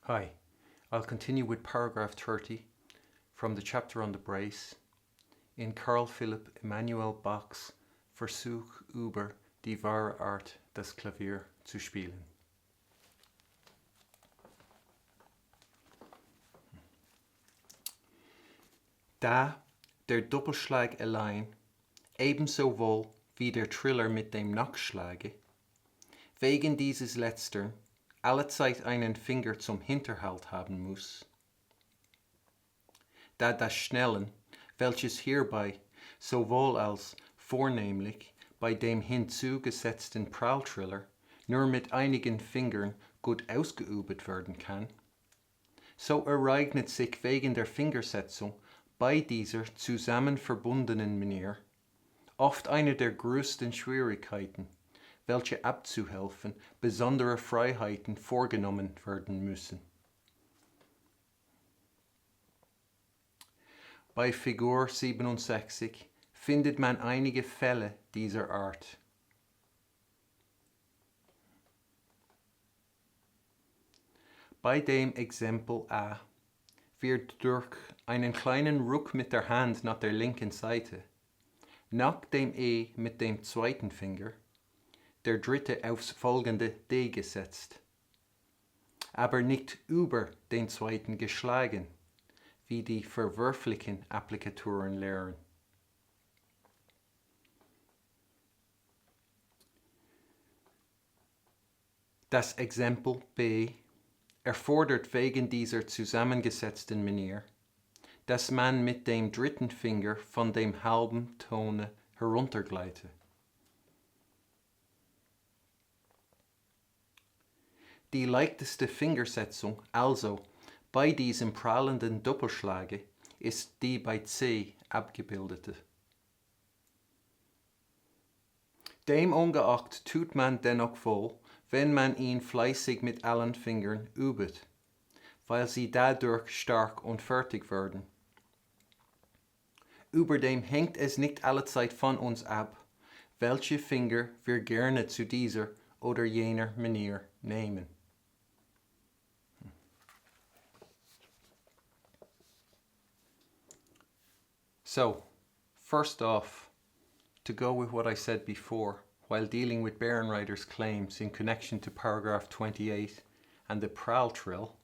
Hi, I'll continue with paragraph 30 from the chapter on the brace in Carl Philipp Emanuel Bach's Versuch über die wahre Art das Klavier zu spielen. Da der Doppelschlag allein ebenso wohl wie der Triller mit dem Nachschlage wegen dieses letztern allezeit einen Finger zum Hinterhalt haben muss, da das Schnellen, welches hierbei sowohl als vornehmlich bei dem hinzugesetzten Pralltriller nur mit einigen Fingern gut ausgeübt werden kann, so ereignet sich wegen der Fingersetzung bei dieser zusammen verbundenen Manier oft eine der größten Schwierigkeiten, welche abzuhelfen besondere Freiheiten vorgenommen werden müssen. Bei Figur 67 findet man einige Fälle dieser Art. Bei dem Exempel A wird durch einen kleinen Ruck mit der Hand nach der linken Seite, nach dem E mit dem zweiten Finger, der dritte aufs folgende D gesetzt, aber nicht über den zweiten geschlagen, wie die verwerflichen Applikaturen lehren. Das Exempel B erfordert wegen dieser zusammengesetzten Manier, dass man mit dem dritten Finger von dem halben Tone heruntergleite. Die leichteste Fingersetzung also bei diesem prallenden Doppelschlage ist die bei C abgebildete. Demungeachtet tut man dennoch wohl, wenn man ihn fleißig mit allen Fingern übt, weil sie dadurch stark und fertig werden. Überdem hängt es nicht allezeit von uns ab, welche Finger wir gerne zu dieser oder jener Manier nehmen. So, first off, to go with what I said before, while dealing with Bären Riter's claims in connection to paragraph 28 and the Prall trill,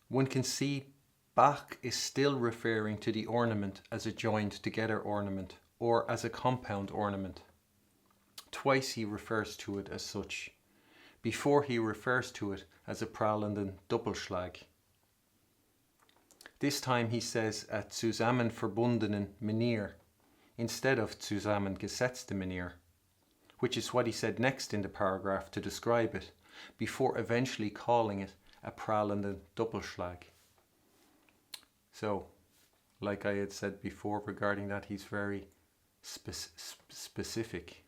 one can see Bach is still referring to the ornament as a joined together ornament or as a compound ornament. Twice he refers to it as such, before he refers to it as a prallenden Doppelschlag. This time he says a zusammen verbundenen Manier instead of zusammengesetzte Manier, which is what he said next in the paragraph to describe it, before eventually calling it a prallenden Doppelschlag. So, like I had said before regarding that, he's very specific.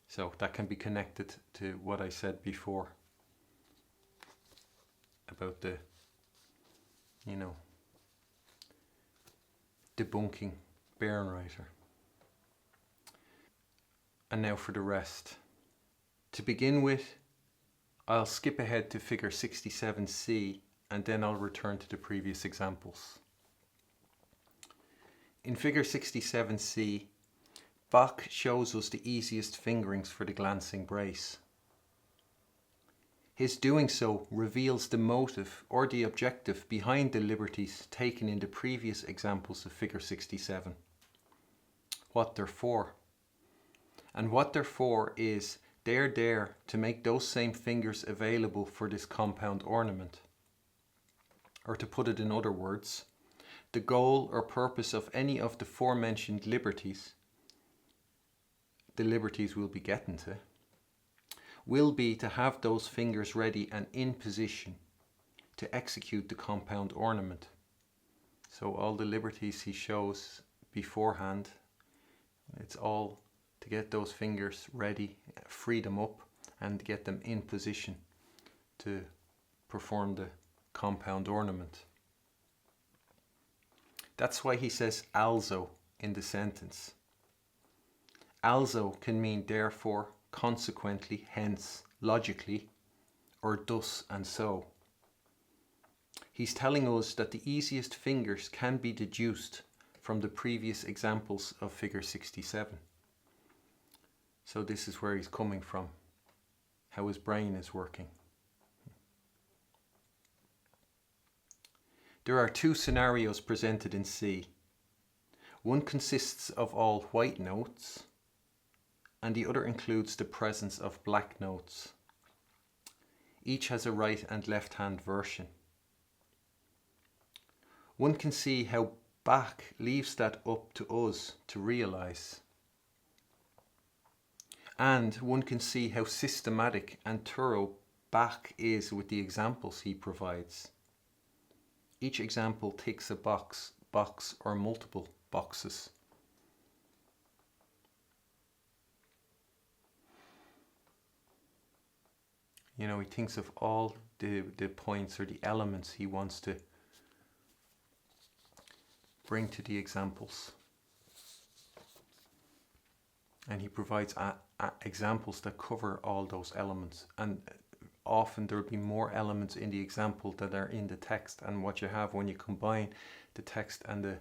So that can be connected to what I said before about the, debunking Bären Riter. And now for the rest. To begin with, I'll skip ahead to figure 67C and then I'll return to the previous examples. In figure 67C, Bach shows us the easiest fingerings for the glancing brace. His doing so reveals the motive or the objective behind the liberties taken in the previous examples of figure 67. What they're for. And what they're for is they're there to make those same fingers available for this compound ornament. Or to put it in other words, the goal or purpose of any of the aforementioned liberties, the liberties we'll be getting to, will be to have those fingers ready and in position to execute the compound ornament. So all the liberties he shows beforehand, it's all to get those fingers ready, free them up and get them in position to perform the compound ornament. That's why he says also in the sentence. Also can mean therefore, consequently, hence, logically, or thus and so. He's telling us that the easiest fingers can be deduced from the previous examples of figure 67. So this is where he's coming from, how his brain is working. There are two scenarios presented in C. One consists of all white notes, and the other includes the presence of black notes. Each has a right and left hand version. One can see how Bach leaves that up to us to realise. And one can see how systematic and thorough Bach is with the examples he provides. Each example ticks a box or multiple boxes. You know, he thinks of all the points or the elements he wants to bring to the examples. And he provides examples that cover all those elements. And often there will be more elements in the example that are in the text. And what you have when you combine the text and the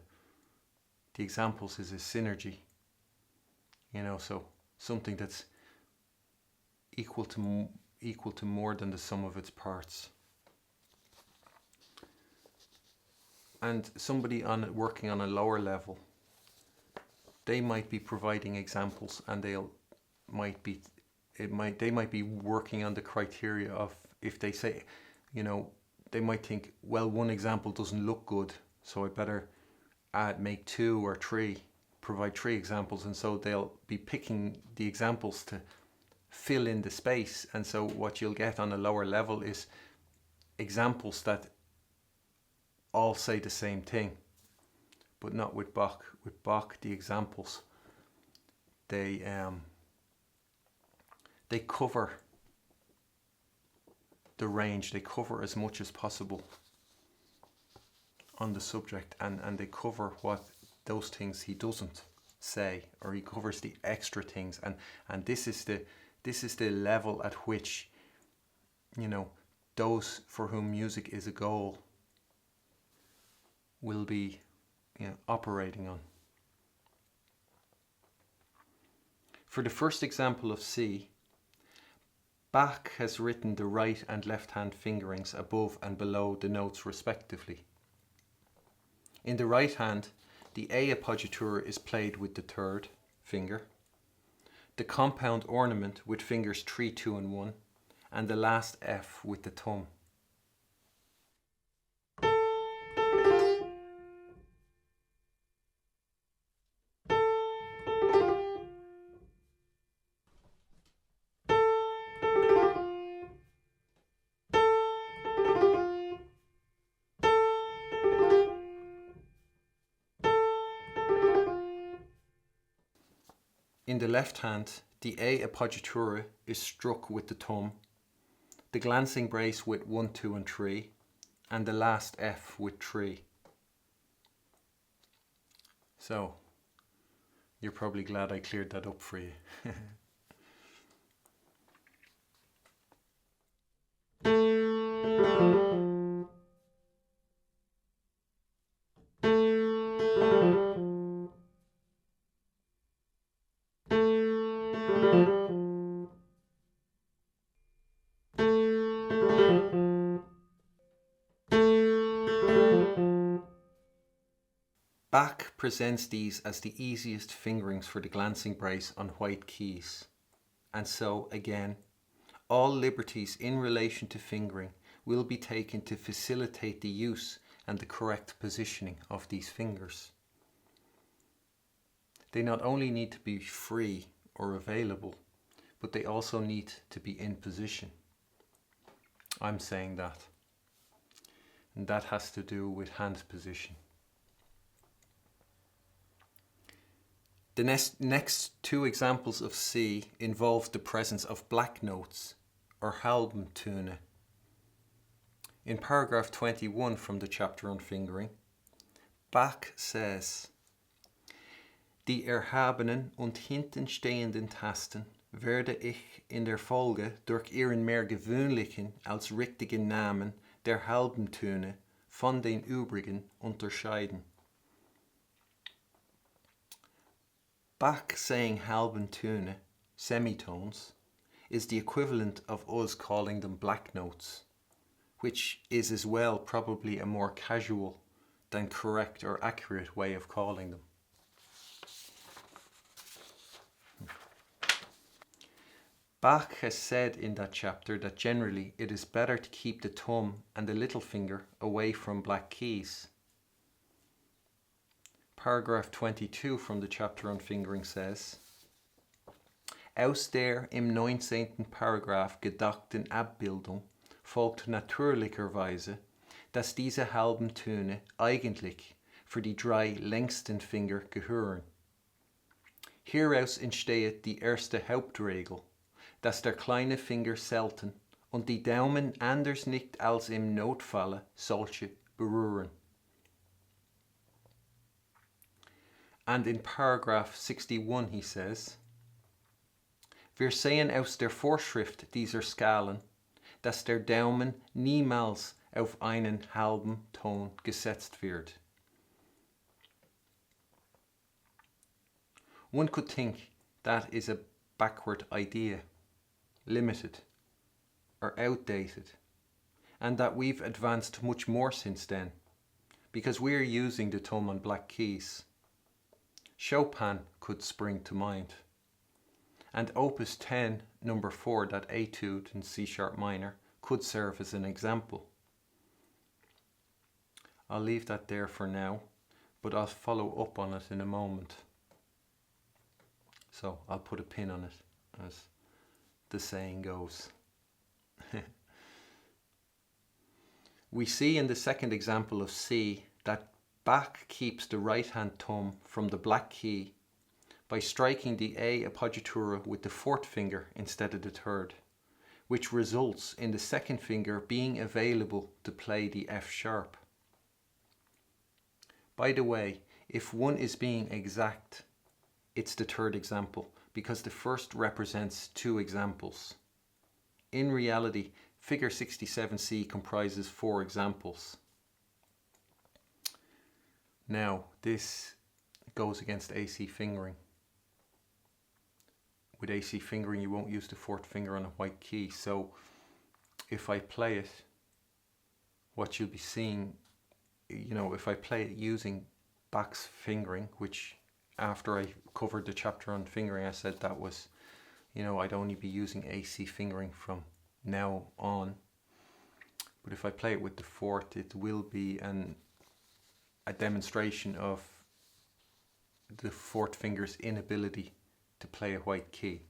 examples is a synergy. You know, so something that's equal to more than the sum of its parts. And somebody working on a lower level, they might be providing examples, and they might be working on the criteria of, if they say, you know, they might think, well, one example doesn't look good, so I better make two or three, provide three examples, and so they'll be picking the examples to fill in the space. And so what you'll get on a lower level is examples that all say the same thing, but not with Bach. With Bach, the examples, they cover the range, they cover as much as possible on the subject, and they cover what those things he doesn't say, or he covers the extra things, and this is the level at which, you know, those for whom music is a goal will be, you know, operating on. For the first example of C, Bach has written the right and left hand fingerings above and below the notes respectively. In the right hand, the A appoggiatura is played with the third finger, the compound ornament with fingers 3, 2 and 1, and the last F with the thumb. In the left hand, the A appoggiatura is struck with the thumb, the glancing brace with 1, 2 and 3, and the last F with 3. So, you're probably glad I cleared that up for you. Bach presents these as the easiest fingerings for the glancing brace on white keys. And so, again, all liberties in relation to fingering will be taken to facilitate the use and the correct positioning of these fingers. They not only need to be free or available, but they also need to be in position. I'm saying that. And that has to do with hand position. The next two examples of C involve the presence of black notes, or Halbtöne. In paragraph 21 from the chapter on fingering, Bach says, Die erhabenen und hintenstehenden Tasten werde ich in der Folge durch ihren mehr gewöhnlichen als richtigen Namen der halben Töne von den übrigen unterscheiden. Bach saying halben Töne, semitones, is the equivalent of us calling them black notes, which is as well probably a more casual than correct or accurate way of calling them. Bach has said in that chapter that generally it is better to keep the thumb and the little finger away from black keys. Paragraph 22 from the chapter on fingering says, Aus der im 19. Paragraph gedachten Abbildung folgt natürlicherweise, dass diese halben Töne eigentlich für die 3 längsten Finger gehören. Hieraus entsteht die erste Hauptregel, dass der kleine Finger selten und die Daumen anders nicht als im Notfalle solche berühren. And in paragraph 61 he says, Wir sehen aus der Vorschrift dieser Skalen, dass der Daumen niemals auf einen halben Ton gesetzt wird. One could think that is a backward idea, limited or outdated, and that we've advanced much more since then, because we're using the thumb on black keys. Chopin could spring to mind, and Opus 10, number 4, that etude in C-sharp minor, could serve as an example. I'll leave that there for now, but I'll follow up on it in a moment. So I'll put a pin on it, as the saying goes. We see in the second example of C that Bach keeps the right hand thumb from the black key by striking the A appoggiatura with the 4th finger instead of the 3rd, which results in the 2nd finger being available to play the F sharp. By the way, if one is being exact, it's the 3rd example, because the first represents 2 examples. In reality, figure 67C comprises 4 examples. Now, this goes against AC fingering. With AC fingering, you won't use the 4th finger on a white key. So if I play it, what you'll be seeing, if I play it using Bach's fingering, which after I covered the chapter on fingering, I said that was, I'd only be using AC fingering from now on. But if I play it with the 4th, it will be a demonstration of the 4th finger's inability to play a white key.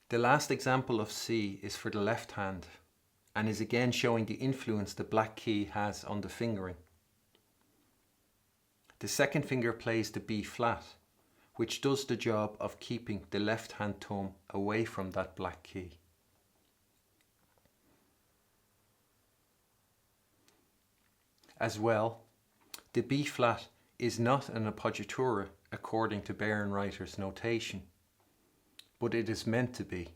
The last example of C is for the left hand and is again showing the influence the black key has on the fingering. The 2nd finger plays the B flat, which does the job of keeping the left hand thumb away from that black key. As well, the B flat is not an appoggiatura according to Bären Riter's notation, but it is meant to be.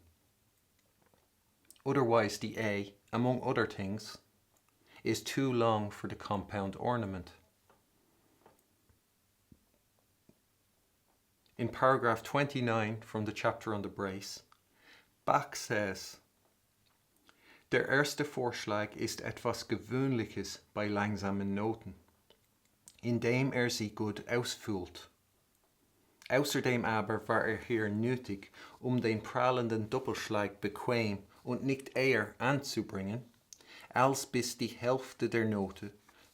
Otherwise the A, among other things, is too long for the compound ornament. In paragraph 29 from the chapter on the brace, Bach says, Der erste Vorschlag ist etwas Gewöhnliches bei langsamen Noten, indem sie gut ausfüllt. Außerdem aber war hier nötig, den prallenden Doppelschlag bequem und nicht eher anzubringen, als bis die Hälfte der Note,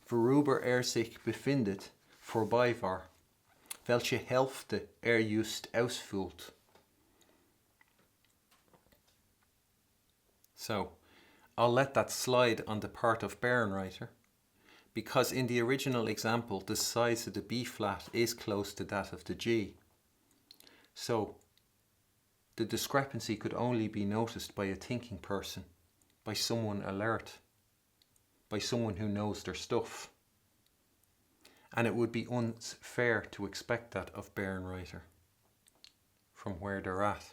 worüber sich befindet, vorbei war. welche Hälfte just ausfüllt. So, I'll let that slide on the part of Bären Riter, because in the original example the size of the B flat is close to that of the G. So, the discrepancy could only be noticed by a thinking person, by someone alert, by someone who knows their stuff. And it would be unfair to expect that of Bären Riter from where they're at.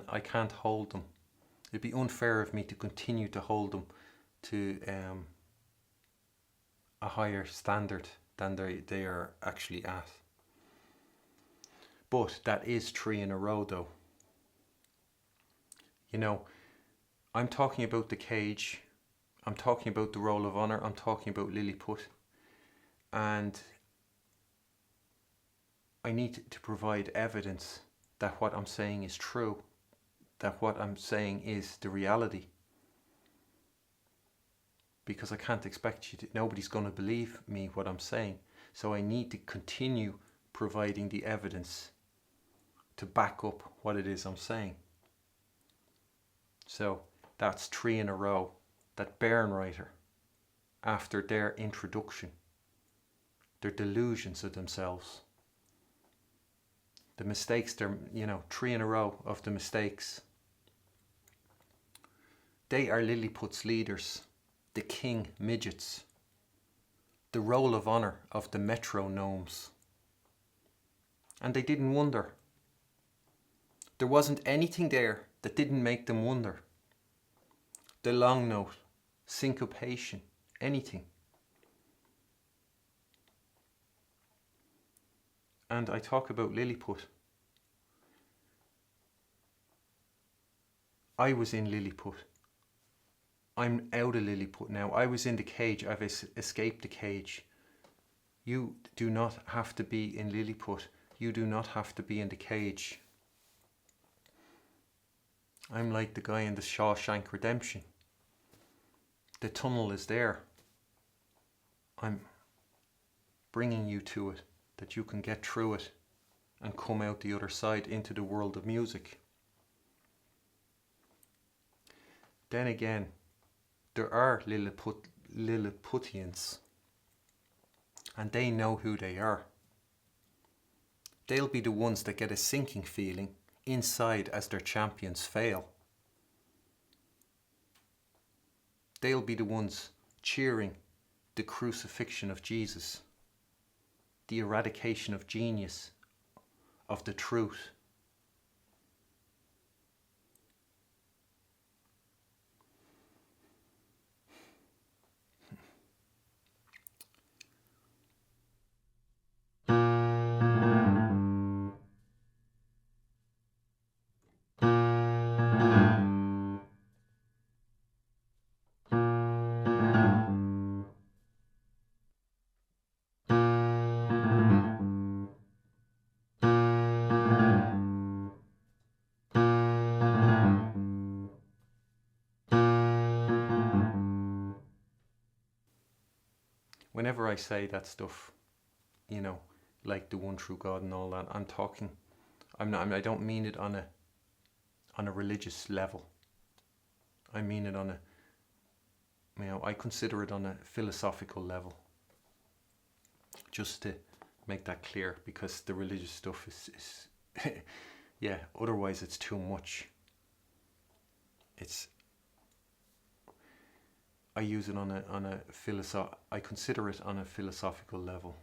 I can't hold them. It'd be unfair of me to continue to hold them to a higher standard than they are actually at. But that is 3 in a row though. You know, I'm talking about the cage, I'm talking about the roll of honour, I'm talking about Lilliput, and I need to provide evidence that what I'm saying is true, that what I'm saying is the reality. Because I can't expect you to, nobody's going to believe me what I'm saying. So I need to continue providing the evidence to back up what it is I'm saying. So that's 3 in a row that Bären Riter, after their introduction, their delusions of themselves, the mistakes, 3 in a row of the mistakes. They are Lilliput's leaders, the king midgets, the roll of honour of the metronomes. And they didn't wonder. There wasn't anything there that didn't make them wonder. The long note, syncopation, anything. And I talk about Lilliput. I was in Lilliput. I'm out of Lilliput now. I was in the cage. I've escaped the cage. You do not have to be in Lilliput. You do not have to be in the cage. I'm like the guy in the Shawshank Redemption. The tunnel is there. I'm bringing you to it, that you can get through it and come out the other side into the world of music. Then again, there are Lilliputians, and they know who they are. They'll be the ones that get a sinking feeling inside as their champions fail. They'll be the ones cheering the crucifixion of Jesus, the eradication of genius, of the truth. Whenever I say that stuff, like the one true God and all that, I don't mean it on a religious level. I mean it on I consider it on a philosophical level. Just to make that clear, because the religious stuff is yeah, otherwise it's too much. I use it I consider it on a philosophical level.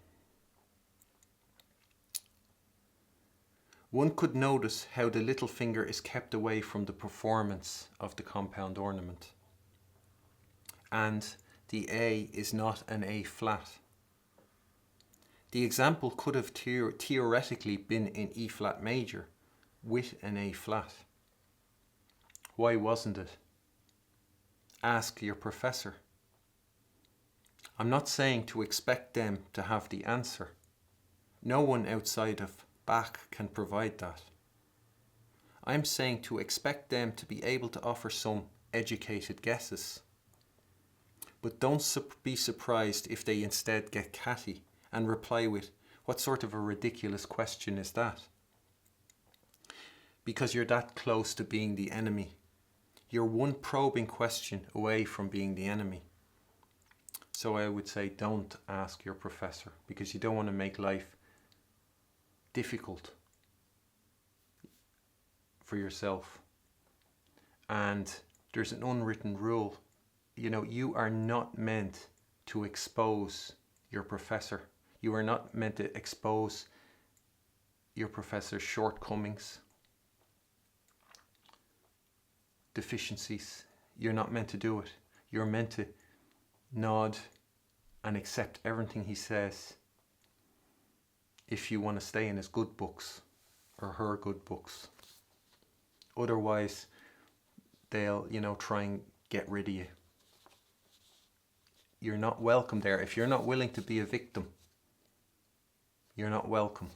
One could notice how the little finger is kept away from the performance of the compound ornament. And the A is not an A flat. The example could have theoretically been in E flat major with an A flat. Why wasn't it? Ask your professor. I'm not saying to expect them to have the answer. No one outside of Bach can provide that. I'm saying to expect them to be able to offer some educated guesses. But don't be surprised if they instead get catty and reply with, "What sort of a ridiculous question is that?" Because you're that close to being the enemy. You're one probing question away from being the enemy. So I would say don't ask your professor, because you don't want to make life difficult for yourself. And there's an unwritten rule. You are not meant to expose your professor. You are not meant to expose your professor's shortcomings, deficiencies. You're not meant to do it. You're meant to nod and accept everything he says if you want to stay in his good books or her good books. Otherwise, they'll, try and get rid of you. You're not welcome there. If you're not willing to be a victim, you're not welcome.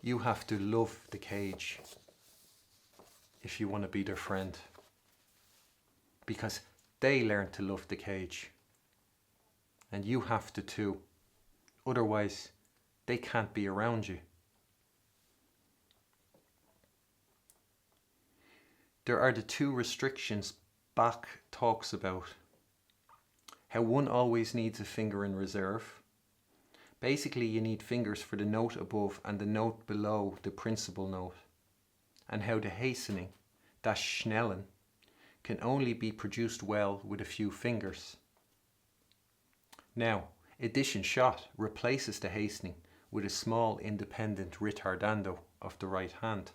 You have to love the cage if you want to be their friend, because they learn to love the cage, and you have to too. Otherwise, they can't be around you. There are the two restrictions Bach talks about. How one always needs a finger in reserve. Basically, you need fingers for the note above and the note below the principal note. And how the hastening, das Schnellen, can only be produced well with a few fingers. Now, addition shot replaces the hastening with a small independent ritardando of the right hand.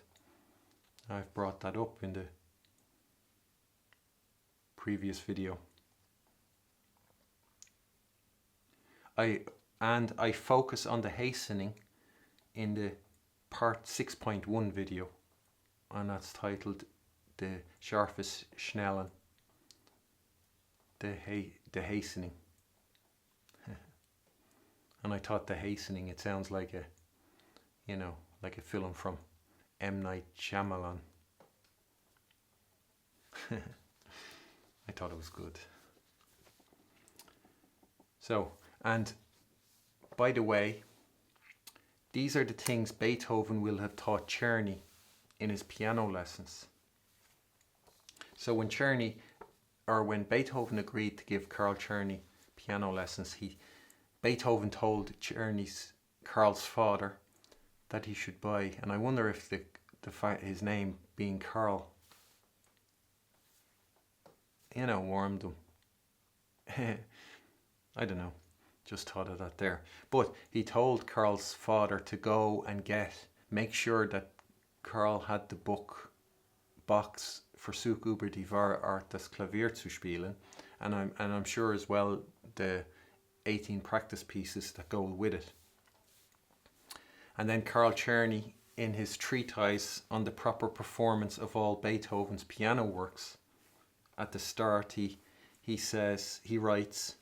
I've brought that up in the previous video. I focus on the hastening in the part 6.1 video, and that's titled the scharfes Schnellen, the hastening. And I thought the hastening, it sounds like like a film from M. Night Shyamalan. I thought it was good. So, and by the way, these are the things Beethoven will have taught Czerny in his piano lessons. So when Beethoven agreed to give Karl Czerny piano lessons, Beethoven told Karl's father that he should buy, and I wonder if his name being Karl, warmed him. I don't know, just thought of that there. But he told Karl's father to go and make sure that Karl had the book Bach's Versuch über die wahre Art das Klavier zu spielen, and I'm sure as well the 18 practice pieces that go with it. And then Karl Czerny, in his treatise on the proper performance of all Beethoven's piano works, at the start he writes,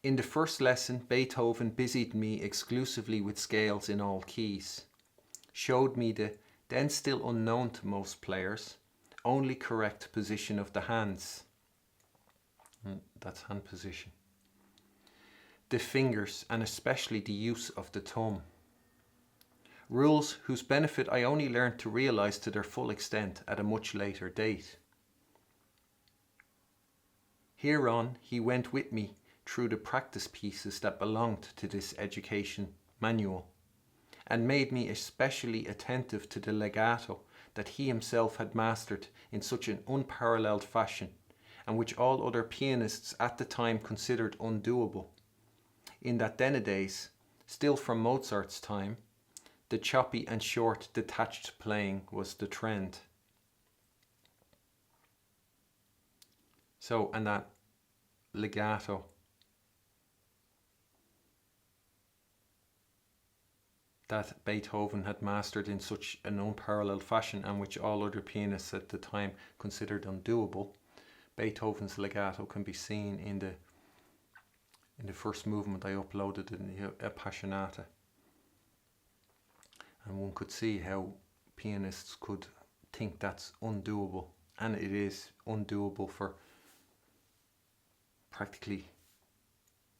"In the first lesson, Beethoven busied me exclusively with scales in all keys, showed me the, then still unknown to most players, only correct position of the hands." That's hand position. The fingers, and especially the use of the thumb. Rules whose benefit I only learned to realize to their full extent at a much later date. Hereon he went with me through the practice pieces that belonged to this education manual, and made me especially attentive to the legato that he himself had mastered in such an unparalleled fashion, and which all other pianists at the time considered undoable, in that then-a-days, still from Mozart's time, the choppy and short detached playing was the trend. So, and that legato, that Beethoven had mastered in such an unparalleled fashion, and which all other pianists at the time considered undoable. Beethoven's legato can be seen in the first movement I uploaded in the Appassionata, and one could see how pianists could think that's undoable, and it is undoable for practically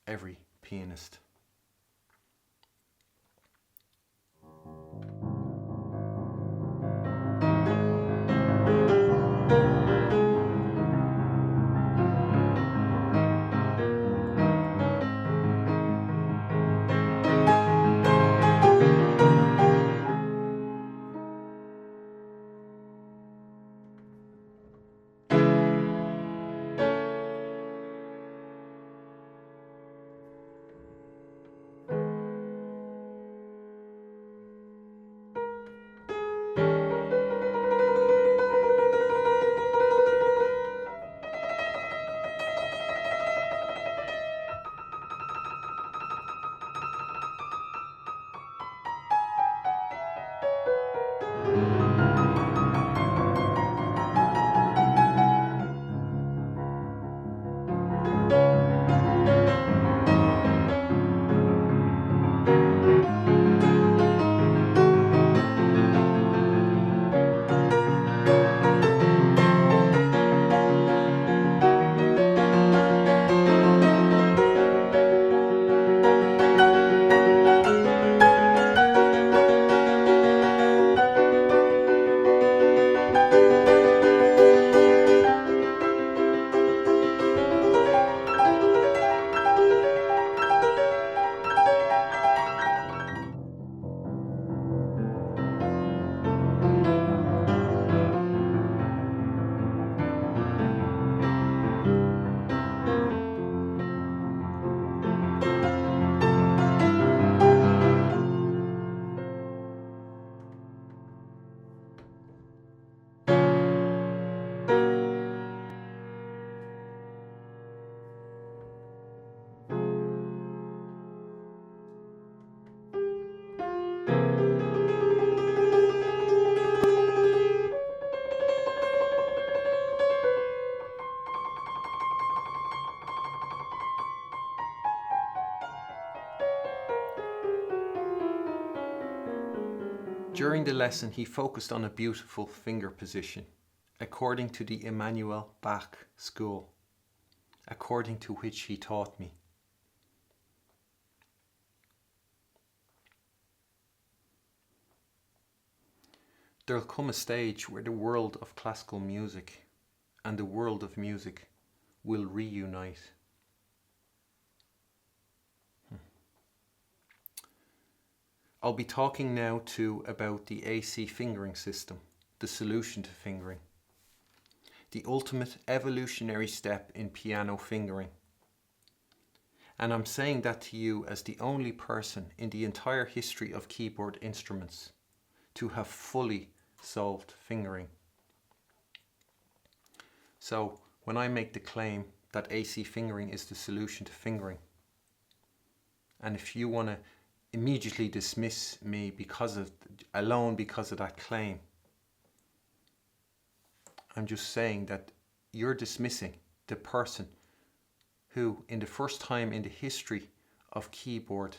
every pianist. During the lesson, he focused on a beautiful finger position, according to the Emmanuel Bach school, according to which he taught me. There'll come a stage where the world of classical music and the world of music will reunite. I'll be talking now too about the AC fingering system, the solution to fingering, the ultimate evolutionary step in piano fingering. And I'm saying that to you as the only person in the entire history of keyboard instruments to have fully solved fingering. So when I make the claim that AC fingering is the solution to fingering, and if you want to immediately dismiss me because of that claim, I'm just saying that you're dismissing the person who, in the first time in the history of keyboard,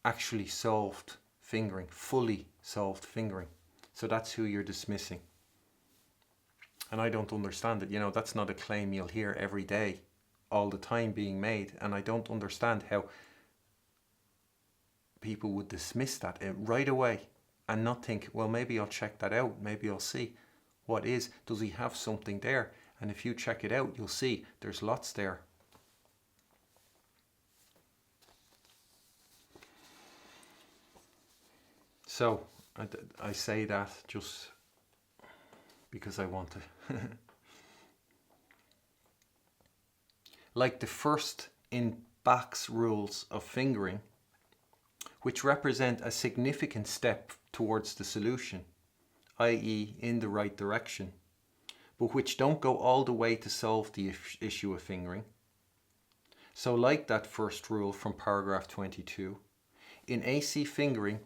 actually solved fingering, fully solved fingering. So that's who you're dismissing. And I don't understand it. You know, that's not a claim you'll hear every day, all the time being made. And I don't understand how people would dismiss that right away and not think, well, maybe I'll check that out. Maybe I'll see what is. Does he have something there? And if you check it out, you'll see there's lots there. So I say that just because I want to. Like the first in Bach's rules of fingering, which represent a significant step towards the solution, i.e. in the right direction, but which don't go all the way to solve the issue of fingering. So like that first rule from paragraph 22, in AC fingering,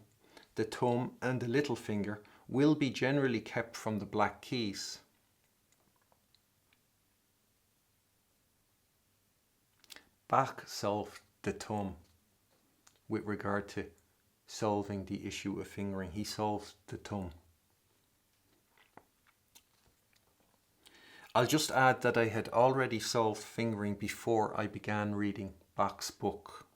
the thumb and the little finger will be generally kept from the black keys. Bach solved the thumb with regard to solving the issue of fingering. He solved the thumb. I'll just add that I had already solved fingering before I began reading Bach's book.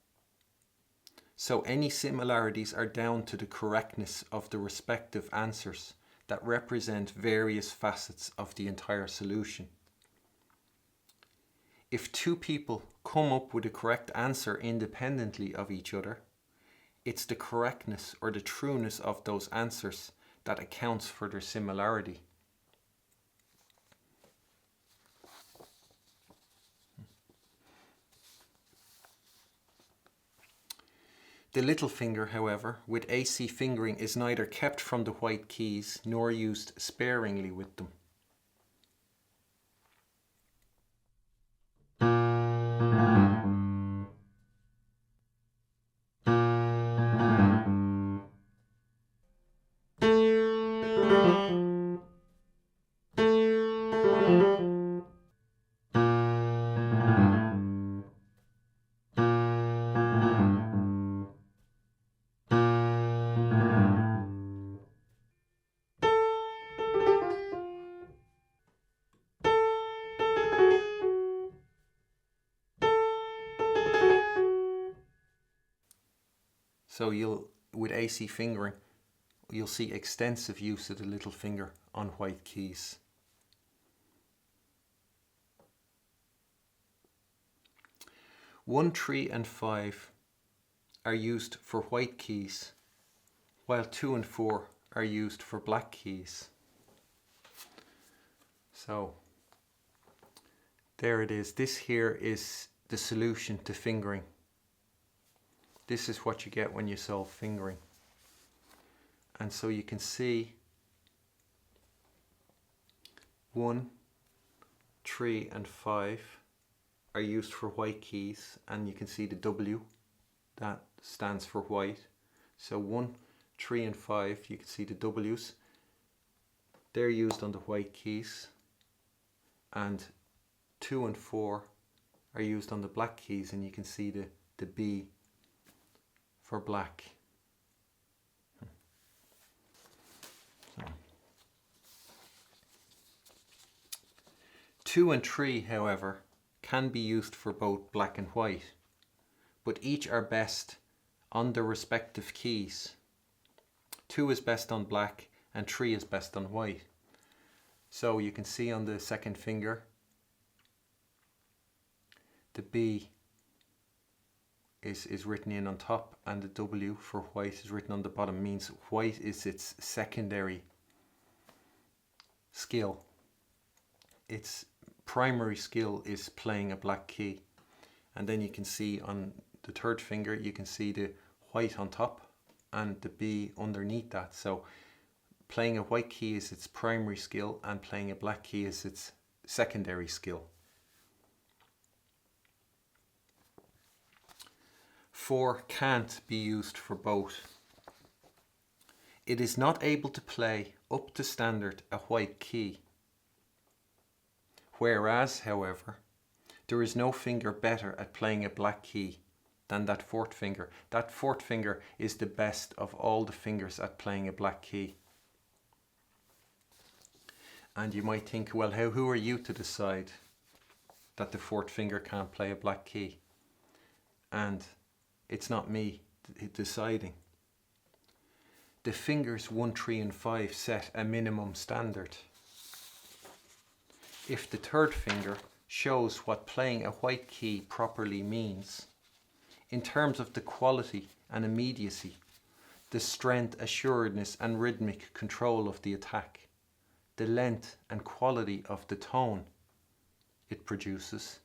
So any similarities are down to the correctness of the respective answers that represent various facets of the entire solution. If two people come up with a correct answer independently of each other, it's the correctness or the trueness of those answers that accounts for their similarity. The little finger, however, with AC fingering is neither kept from the white keys nor used sparingly with them. So with AC fingering, you'll see extensive use of the little finger on white keys. One, 3 and 5 are used for white keys, while 2 and 4 are used for black keys. So there it is. This here is the solution to fingering. This is what you get when you solve fingering. And so you can see 1, 3 and 5 are used for white keys, and you can see the W, that stands for white. So 1, 3 and 5, you can see the W's. They're used on the white keys, and 2 and 4 are used on the black keys, and you can see the B for black. So. 2 and 3, however, can be used for both black and white, but each are best on their respective keys. 2 is best on black and 3 is best on white. So you can see on the second finger, the B is written in on top, and the W for white is written on the bottom. Means white is its secondary skill. Its primary skill is playing a black key. And then you can see on the third finger, you can see the white on top and the B underneath that. So playing a white key is its primary skill, and playing a black key is its secondary skill. 4 can't be used for both. It is not able to play up to standard a white key. Whereas, however, there is no finger better at playing a black key than that fourth finger. That fourth finger is the best of all the fingers at playing a black key. And you might think, well, who are you to decide that the fourth finger can't play a black key? And it's not me deciding. The fingers 1, 3 and 5 set a minimum standard. If the third finger shows what playing a white key properly means, in terms of the quality and immediacy, the strength, assuredness and rhythmic control of the attack, the length and quality of the tone it produces,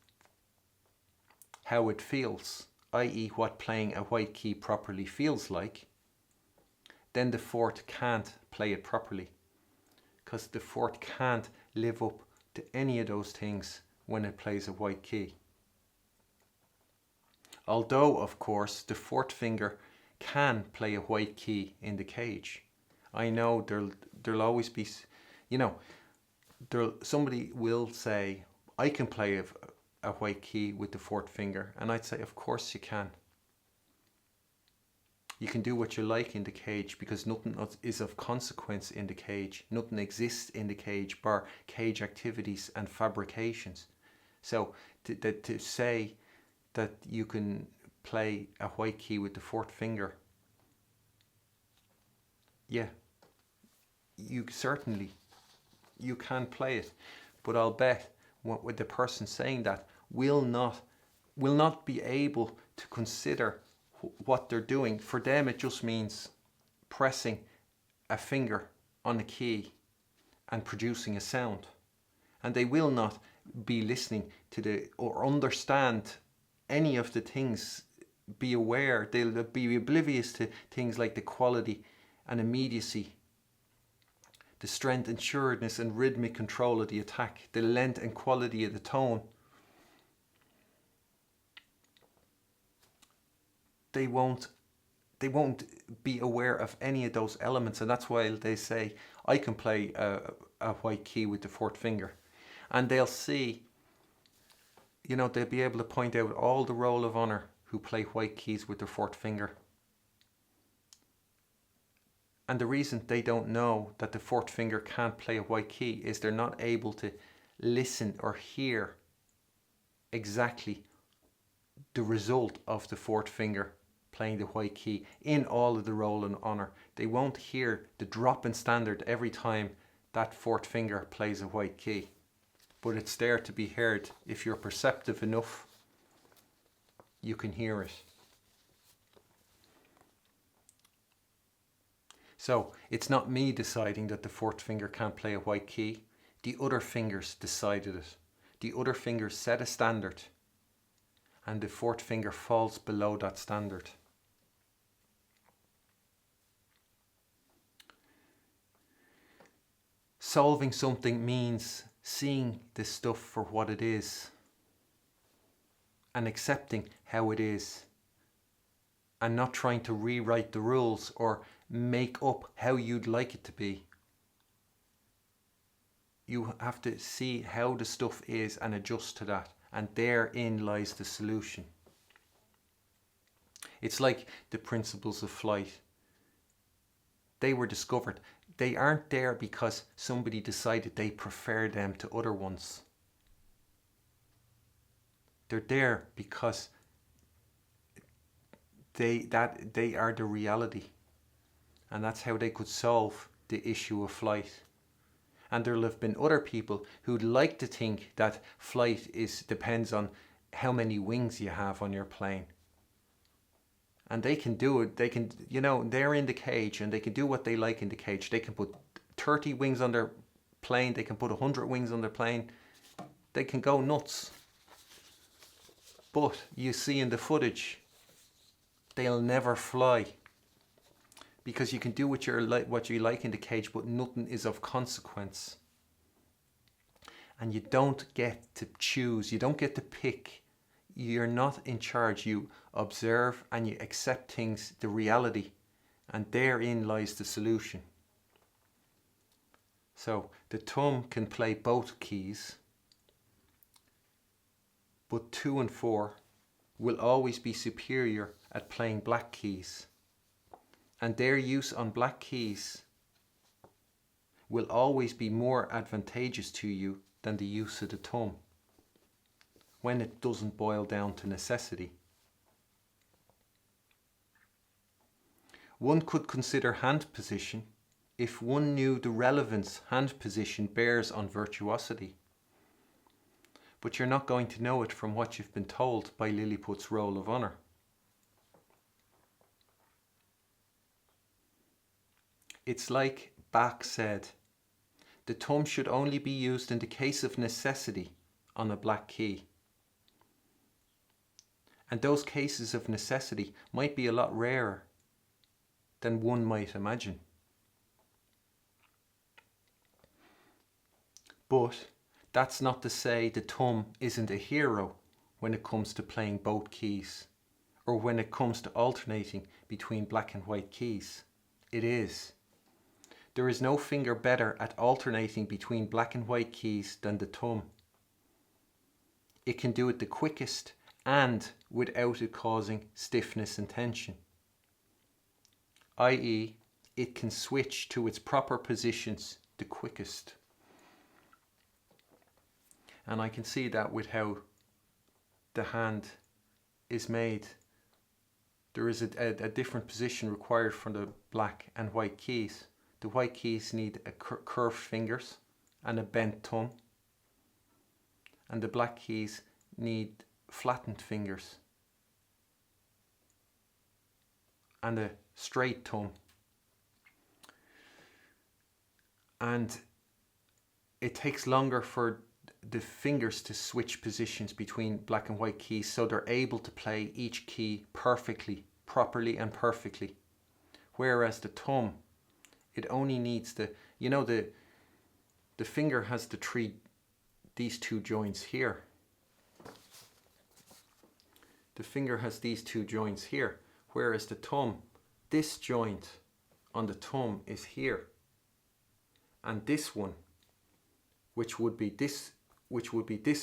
how it feels, i.e. what playing a white key properly feels like, then the fourth can't play it properly, because the fourth can't live up to any of those things when it plays a white key. Although, of course, the fourth finger can play a white key in the cage. I know there'll always be, somebody will say, I can play a white key with the fourth finger, and I'd say, of course you can. You can do what you like in the cage because nothing is of consequence in the cage. Nothing exists in the cage bar cage activities and fabrications. So to say that you can play a white key with the fourth finger, yeah, you can play it, but I'll bet with the person saying that will not be able to consider what they're doing. For them it just means pressing a finger on a key and producing a sound, and they will not be listening to or understand any of the things, be aware, they'll be oblivious to things like the quality and immediacy, the strength and sureness and rhythmic control of the attack, the length and quality of the tone. They won't be aware of any of those elements, and that's why they say I can play a white key with the fourth finger, and they'll see, they'll be able to point out all the roll of honor who play white keys with their fourth finger. And the reason they don't know that the fourth finger can't play a white key is they're not able to listen or hear exactly the result of the fourth finger playing the white key in all of the roll and honor. They won't hear the drop in standard every time that fourth finger plays a white key. But it's there to be heard. If you're perceptive enough, you can hear it. So it's not me deciding that the fourth finger can't play a white key. The other fingers decided it. The other fingers set a standard, and the fourth finger falls below that standard. Solving something means seeing the stuff for what it is and accepting how it is, and not trying to rewrite the rules or make up how you'd like it to be. You have to see how the stuff is and adjust to that, and therein lies the solution. It's like the principles of flight. They were discovered. They aren't there because somebody decided they prefer them to other ones. They're there because they are the reality, and that's how they could solve the issue of flight. And there'll have been other people who'd like to think that flight depends on how many wings you have on your plane. And they can do it. They can, they're in the cage and they can do what they like in the cage. They can put 30 wings on their plane. They can put 100 wings on their plane. They can go nuts. But you see in the footage, they'll never fly. Because you can do what you like in the cage, but nothing is of consequence. And you don't get to choose. You don't get to pick. You're not in charge. You observe and you accept things, the reality, and therein lies the solution. So the thumb can play both keys, but 2 and 4 will always be superior at playing black keys, and their use on black keys will always be more advantageous to you than the use of the thumb, when it doesn't boil down to necessity. One could consider hand position if one knew the relevance hand position bears on virtuosity. But you're not going to know it from what you've been told by Lilliput's roll of honor. It's like Bach said, the thumb should only be used in the case of necessity on a black key. And those cases of necessity might be a lot rarer than one might imagine. But that's not to say the thumb isn't a hero when it comes to playing both keys, or when it comes to alternating between black and white keys. It is. There is no finger better at alternating between black and white keys than the thumb. It can do it the quickest and without it causing stiffness and tension. i.e. it can switch to its proper positions the quickest. And I can see that with how the hand is made. There is a different position required for the black and white keys. The white keys need a curved fingers and a bent thumb, and the black keys need flattened fingers and a straight thumb. And it takes longer for the fingers to switch positions between black and white keys, so they're able to play each key perfectly, properly and perfectly. Whereas the thumb, it only needs the finger has these two joints here. The finger has these two joints here, whereas the thumb, this joint on the thumb is here. And this one, which would be this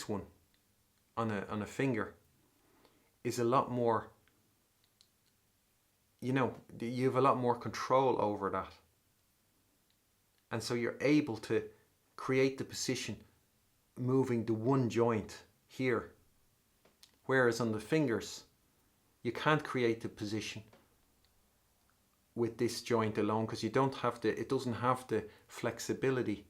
one on a finger, is a lot more, you have a lot more control over that. And so you're able to create the position moving the one joint here. Whereas on the fingers, you can't create the position with this joint alone, because it doesn't have the flexibility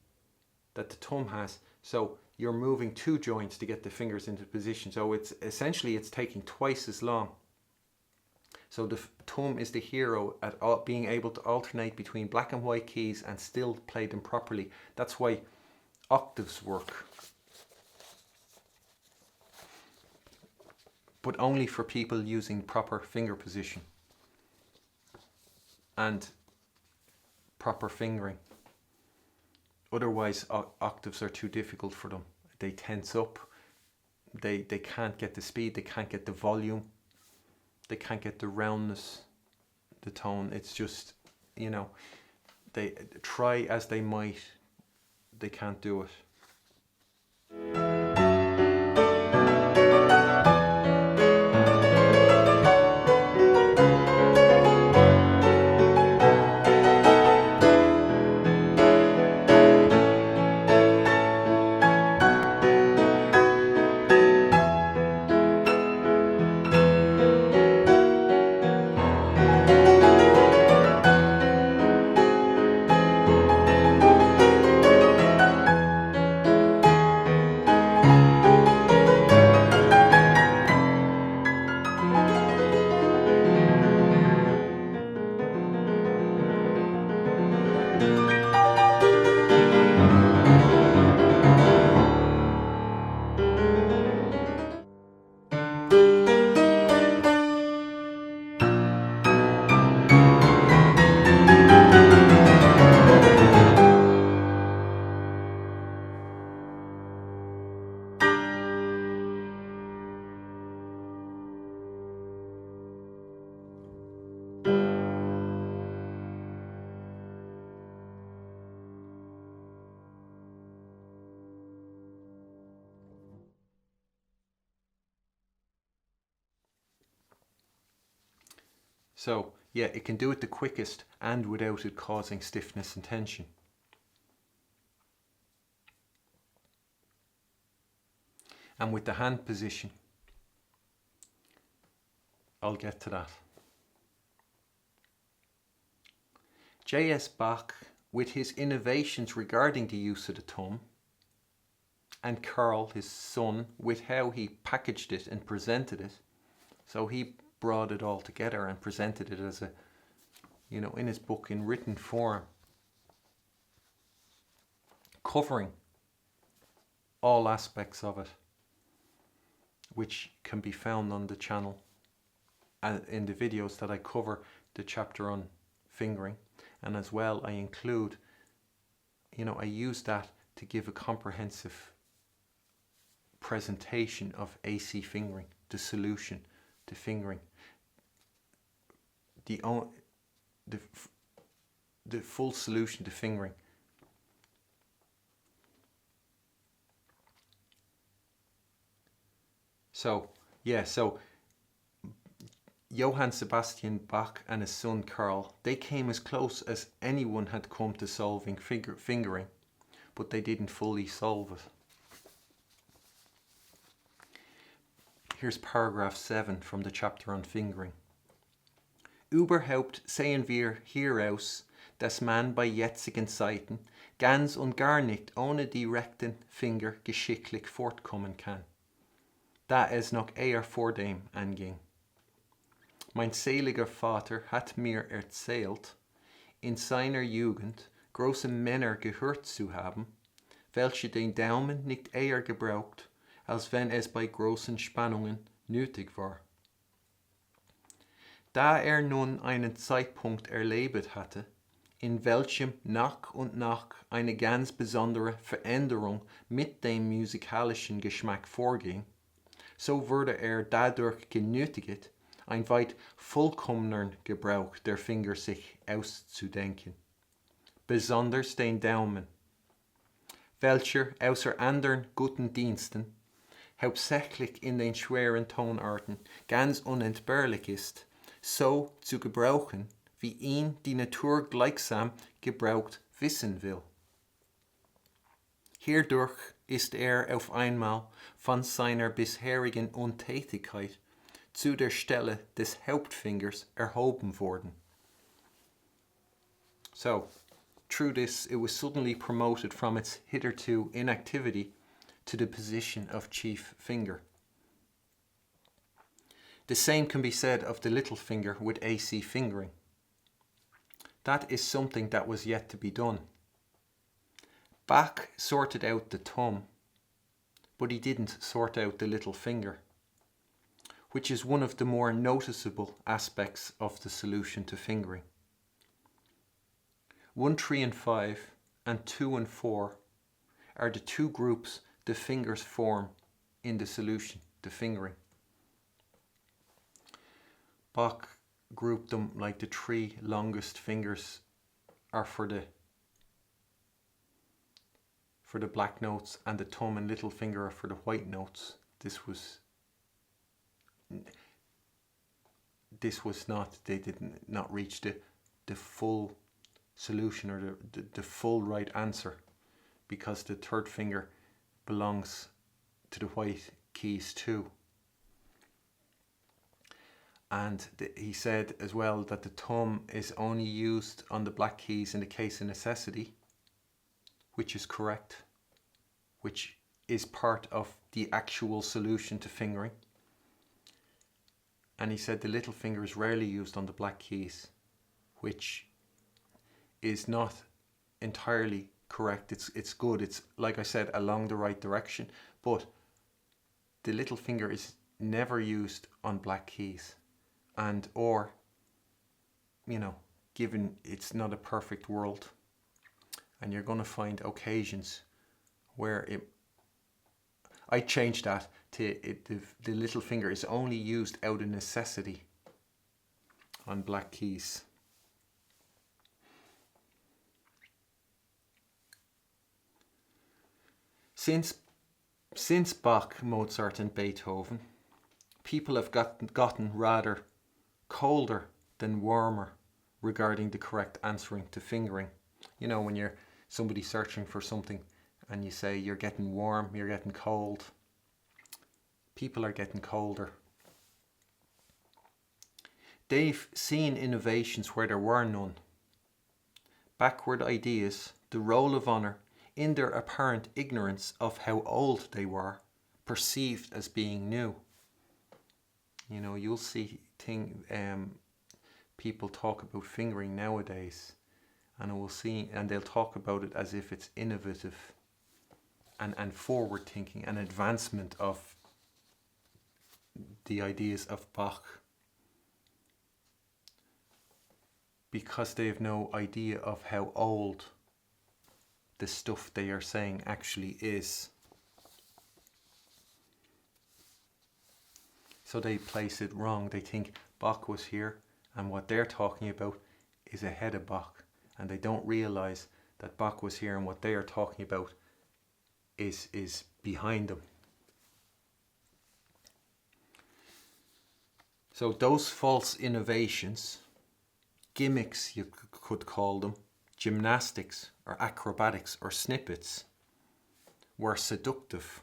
that the thumb has. So you're moving two joints to get the fingers into position. So it's taking twice as long. So the thumb is the hero at being able to alternate between black and white keys and still play them properly. That's why octaves work. But only for people using proper finger position and proper fingering. Otherwise, octaves are too difficult for them. They tense up. They can't get the speed. They can't get the volume. They can't get the roundness, the tone. It's just, they try as they might, they can't do it. So yeah, it can do it the quickest and without it causing stiffness and tension. And with the hand position, I'll get to that. J.S. Bach, with his innovations regarding the use of the thumb, and Karl, his son, with how he packaged it and presented it. So he brought it all together and presented it as in his book in written form, covering all aspects of it, which can be found on the channel and in the videos that I cover the chapter on fingering. And as well, I include, I use that to give a comprehensive presentation of AC fingering, the solution to fingering, the full solution to fingering. So yeah, so Johann Sebastian Bach and his son Karl, they came as close as anyone had come to solving fingering, but they didn't fully solve it. Here's paragraph 7 from the chapter on fingering. Überhaupt sehen wir hieraus, dass man bei jetzigen Zeiten ganz und gar nicht ohne die rechten Finger geschicklich fortkommen kann, da es noch eher vordem anging. Mein seliger Vater hat mir erzählt, in seiner Jugend große Männer gehört zu haben, welche den Daumen nicht eher gebraucht, als wenn es bei großen Spannungen nötig war. Da nun einen Zeitpunkt erlebt hatte, in welchem nach und nach eine ganz besondere Veränderung mit dem musikalischen Geschmack vorging, so wurde dadurch genötigt, ein weit vollkommeneren Gebrauch der Finger sich auszudenken. Besonders den Daumen, welcher außer anderen guten Diensten hauptsächlich in den schweren Tonarten ganz unentbehrlich ist, so zu gebrauchen, wie ihn die Natur gleichsam gebraucht wissen will. Hierdurch ist auf einmal von seiner bisherigen Untätigkeit zu der Stelle des Hauptfingers erhoben worden. So, through this, it was suddenly promoted from its hitherto inactivity to the position of chief finger. The same can be said of the little finger with AC fingering. That is something that was yet to be done. Bach sorted out the thumb, but he didn't sort out the little finger, which is one of the more noticeable aspects of the solution to fingering. 1, 3 and 5 and 2 and 4 are the two groups the fingers form in the solution to fingering. Bach grouped them like the 3 longest fingers are for the black notes, and the thumb and little finger are for the white notes. This was not, they did not reach the full solution or the full right answer, because the third finger belongs to the white keys too. And he said as well that the thumb is only used on the black keys in the case of necessity, which is correct, which is part of the actual solution to fingering. And he said the little finger is rarely used on the black keys, which is not entirely correct. It's good. It's, like I said, along the right direction, but the little finger is never used on black keys. And or, given it's not a perfect world, and you're going to find occasions where I changed that to the little finger is only used out of necessity on black keys. Since Bach, Mozart and Beethoven, people have gotten rather colder than warmer regarding the correct answering to fingering. When you're somebody searching for something and you say you're getting warm, you're getting cold. People are getting colder. They've seen innovations where there were none. Backward ideas, the roll of honour, in their apparent ignorance of how old they were, perceived as being new. You'll see people talk about fingering nowadays, and they'll talk about it as if it's innovative and forward thinking, an advancement of the ideas of Bach, because they have no idea of how old the stuff they are saying actually is. So they place it wrong. They think Bach was here and what they're talking about is ahead of Bach, and they don't realize that Bach was here and what they are talking about is behind them. So those false innovations, gimmicks you could call them, gymnastics or acrobatics or snippets, were seductive.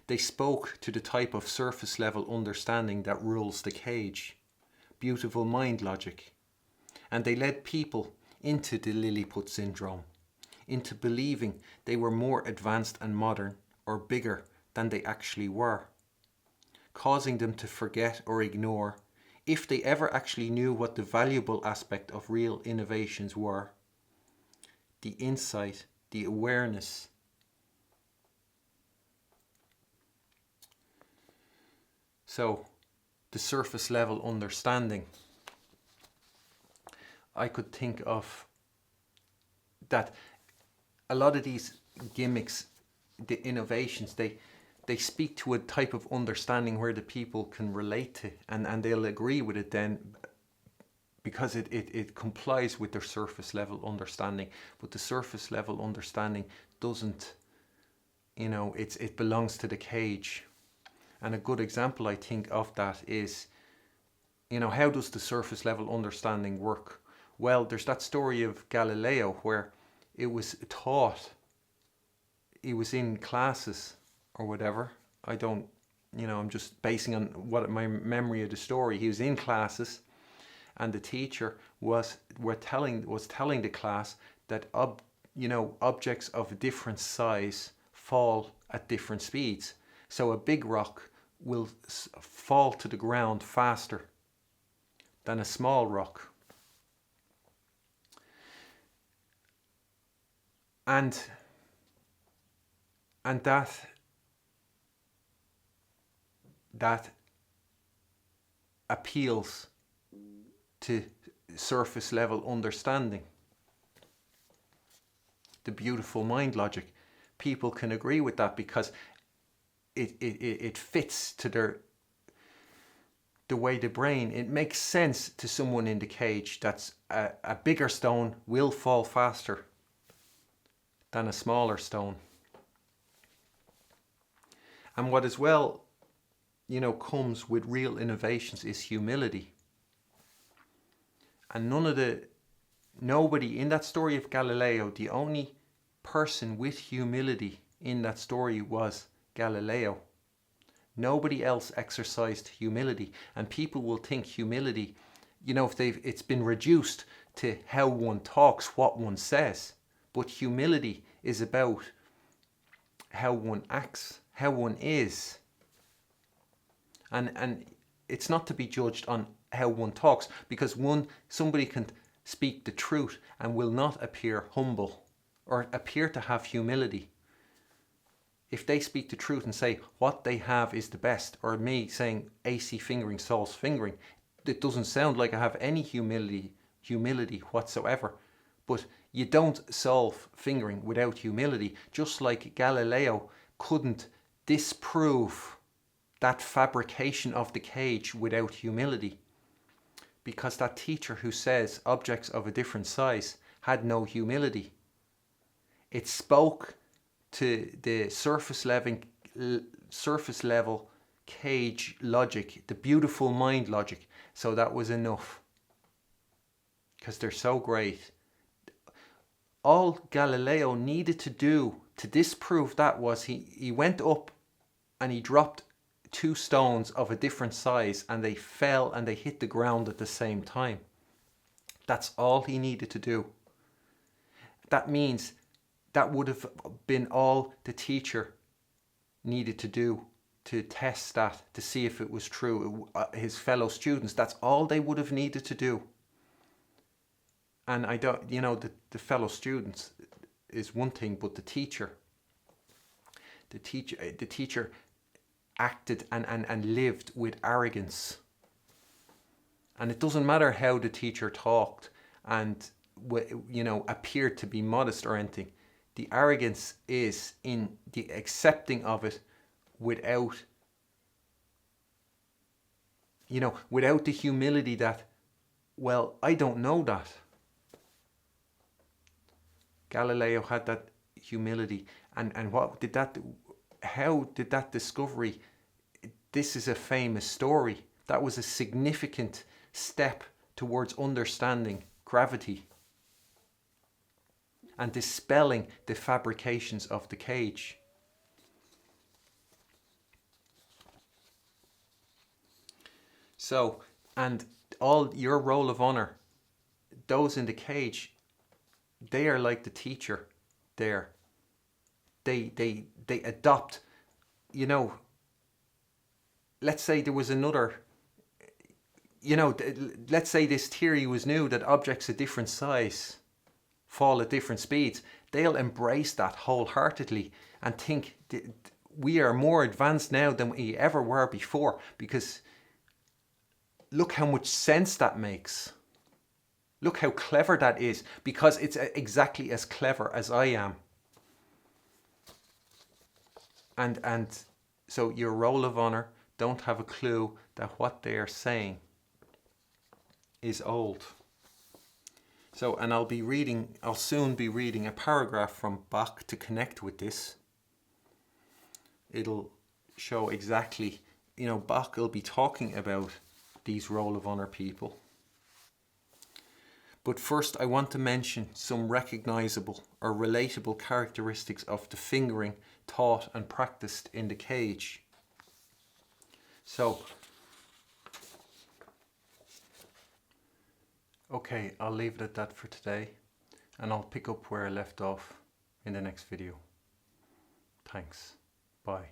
They spoke to the type of surface level understanding that rules the cage, beautiful mind logic, and they led people into the Lilliput syndrome, into believing they were more advanced and modern or bigger than they actually were, causing them to forget or ignore, if they ever actually knew what the valuable aspect of real innovations were, the insight, the awareness. So, the surface level understanding. I could think of that a lot of these gimmicks, the innovations, they speak to a type of understanding where the people can relate to, and they'll agree with it then because it complies with their surface level understanding. But the surface level understanding doesn't, it belongs to the cage. And a good example I think of that is, how does the surface level understanding work? Well, there's that story of Galileo where it was taught, he was in classes or whatever. I don't, I'm just basing on what my memory of the story. He was in classes, and the teacher was telling the class that objects of a different size fall at different speeds. So a big rock will fall to the ground faster than a small rock. And that appeals to surface level understanding, the beautiful mind logic. People can agree with that because it fits to the way the brain, it makes sense to someone in the cage that a bigger stone will fall faster than a smaller stone. And what as well, comes with real innovations is humility. And nobody in that story of Galileo, the only person with humility in that story was Galileo. Nobody else exercised humility. And people will think humility, if it's been reduced to how one talks, what one says. But humility is about how one acts, how one is. And it's not to be judged on how one talks, because somebody can speak the truth and will not appear humble or appear to have humility. If they speak the truth and say what they have is the best, or me saying AC fingering solves fingering, it doesn't sound like I have any humility whatsoever. But you don't solve fingering without humility, just like Galileo couldn't disprove that fabrication of the cage without humility, because that teacher who says objects of a different size had no humility. It spoke to the surface level cage logic, the beautiful mind logic, so that was enough, because they're so great. All Galileo needed to do to disprove that was he went up and he dropped two stones of a different size, and they fell and they hit the ground at the same time. That's all he needed to do. That means that would have been all the teacher needed to do to test that, to see if it was true. His fellow students, that's all they would have needed to do. And I don't, the fellow students is one thing, but the teacher acted and lived with arrogance. And it doesn't matter how the teacher talked and appeared to be modest or anything. The arrogance is in the accepting of it without the humility that, well, I don't know that. Galileo had that humility, and what did that do? How did that discovery? This is a famous story, That was a significant step towards understanding gravity and dispelling the fabrications of the cage. So, and all your roll of honor, those in the cage, they are like the teacher there. They adopt, you know, let's say there was another, you know, let's say this theory was new that objects of different size fall at different speeds. They'll embrace that wholeheartedly and think we are more advanced now than we ever were before, because look how much sense that makes. Look how clever that is, because it's exactly as clever as I am. And so your roll of honor don't have a clue that what they are saying is old. So, and I'll soon be reading a paragraph from Bach to connect with this. It'll show exactly, you know, Bach will be talking about these roll of honor people. But first I want to mention some recognizable or relatable characteristics of the fingering taught and practiced in the cage. So, okay, I'll leave it at that for today, and I'll pick up where I left off in the next video. Thanks. Bye.